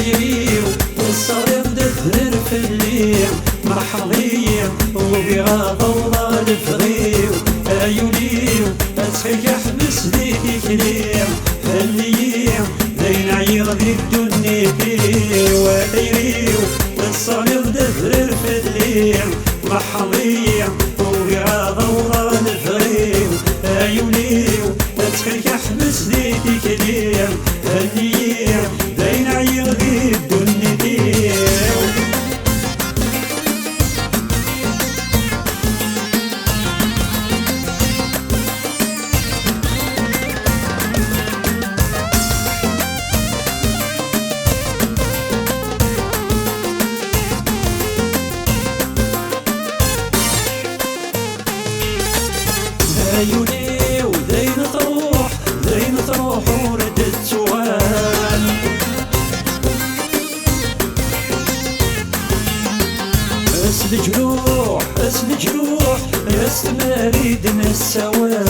دايريو الصغير دثر في الليل مرحبية وبغا ضوضا الفغيو ايوليو اسخيك احبس ديك ليل خليم دين عير ذي الدنيا ودايريو الصغير دثر في الليل مرحبية وبغا ضوضا الفغيو ايوليو اسخيك احبس ديك ليل خليم دين عير ذي الدنيا عيوني ودين تروح وردت سؤال اسد جروح يستمريدنا السوال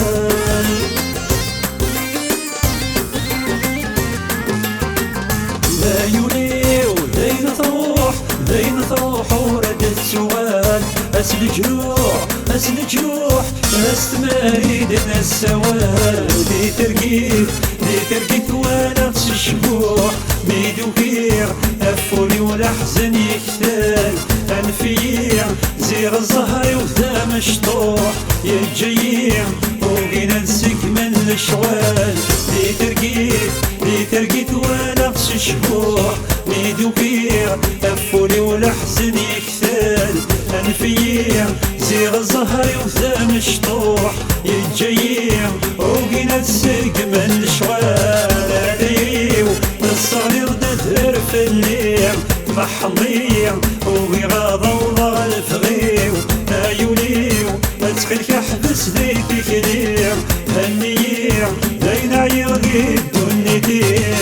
عيوني ودين تروح وردت سؤال اسد جروح استمريدنا السوال دي ترقيت وانا الشبوح ميدو كير افولي ولا حزن يكتال انفير زير الزهر وذا مشطوح يتجيم وقينا نسك من الشوال دي ترقيت وانا الشبوح ميدو كير افولي ولا حزن يكتال انفير زير الزهر وذا مشطوح يتجيم وقينا نسك من الشوال دايريو الصغير دثر في الليل محضير وبغا ضوضا الفغيو ايوليو ادخلك احبس ذيك كليم هنيير دين عير ذي الدنيا دير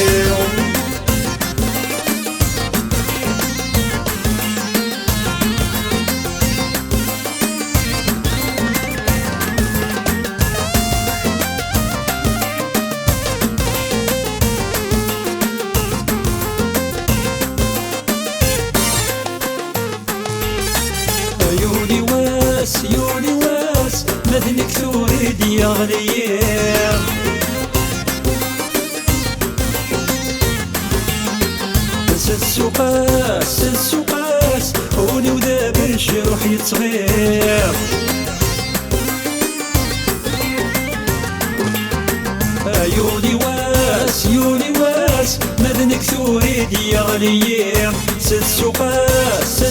يوني واس مثلك ثوريد يا غليل السوقاس هوني وذاب الجروح يتصغير يوني واس مذنك ثوريد يا غليل السوقاس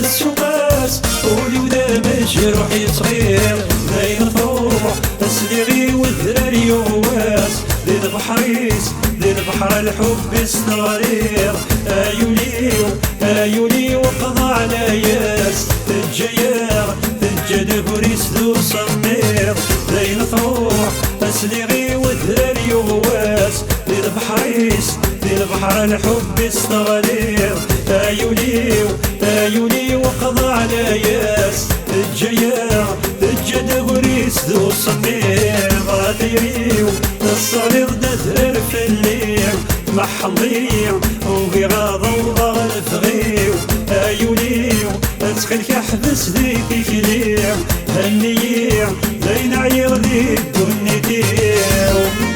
هوني وذاب الجروح يتصغير داين فروح اسلغي والذراري يواس ذي البحر الحب استغرير ايولي وقضى على ياس تجد بريس ذو صمير داين فروح اسلغي والذراري يواس ذي البحر الحب استغرير ايولي وقضى على ياس تجد بريس ذو صمير غاديريو الصغير دثر في الليل محضير وبغا ضوضا الفغيو ايوليو ادخلك احبس ذيك كليم هنيير دين عير ذي الدنيا دير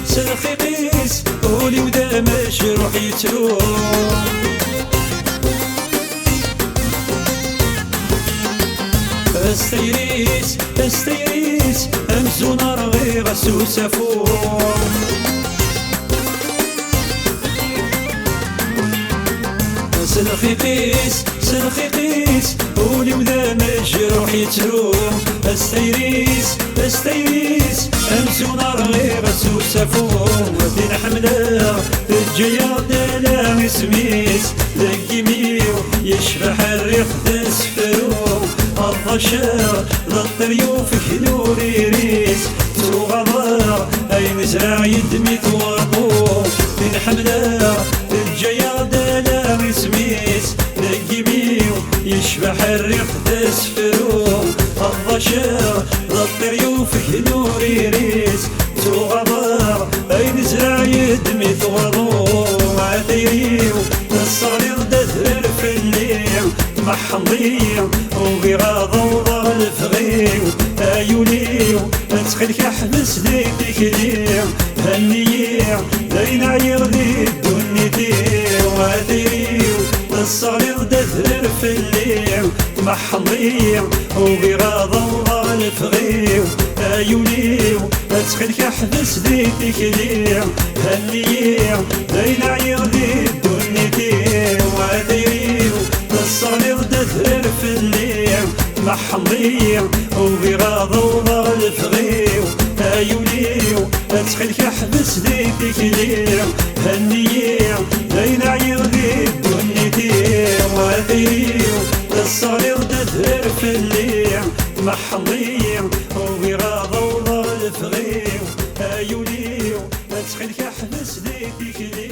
سلخي قيس قولي وذا مجروح يتروح استيريس امزو نار غير سوسة فوق سلخي قيس قولي وذا مجروح يتروح استيريس امزو نار غير سوسة فوق دين حمله الجيار دالا اسميس لقيميو يشبح الريح تسفرو الضشار ضد ريوفك نوري ريس نزرع يدمي ثوابو من حمله الجيا دالا سميس نقيميو يشبح الريح تسفرو الضشر الطير يوفك نوري ريس تغضر اي نزرع يدمي ثوابو عثيريو الصغير دثر في الليل محضيع وغيراض وضع الفغيو ايوليو اتخلك احبس ديك ليع هنيع لين عير ذي الدنيتي واديو الصغير دثر في الليل محضيع وغيراض وضع الفغيو ايوليو اتخلك احبس ديك ليع هنيع لين عير ذي الدنيتي واديو الصغير دثر في الليل محضيع وغيراض وضع الفغيو ايوليو اتخلك احبس ديك ليع هنيع لين عير ذي الدنيتي واديو الصغير دثر في الليل محضيع وغيراض وضع الفغيو ايوليو اتخلك احبس ديك ليع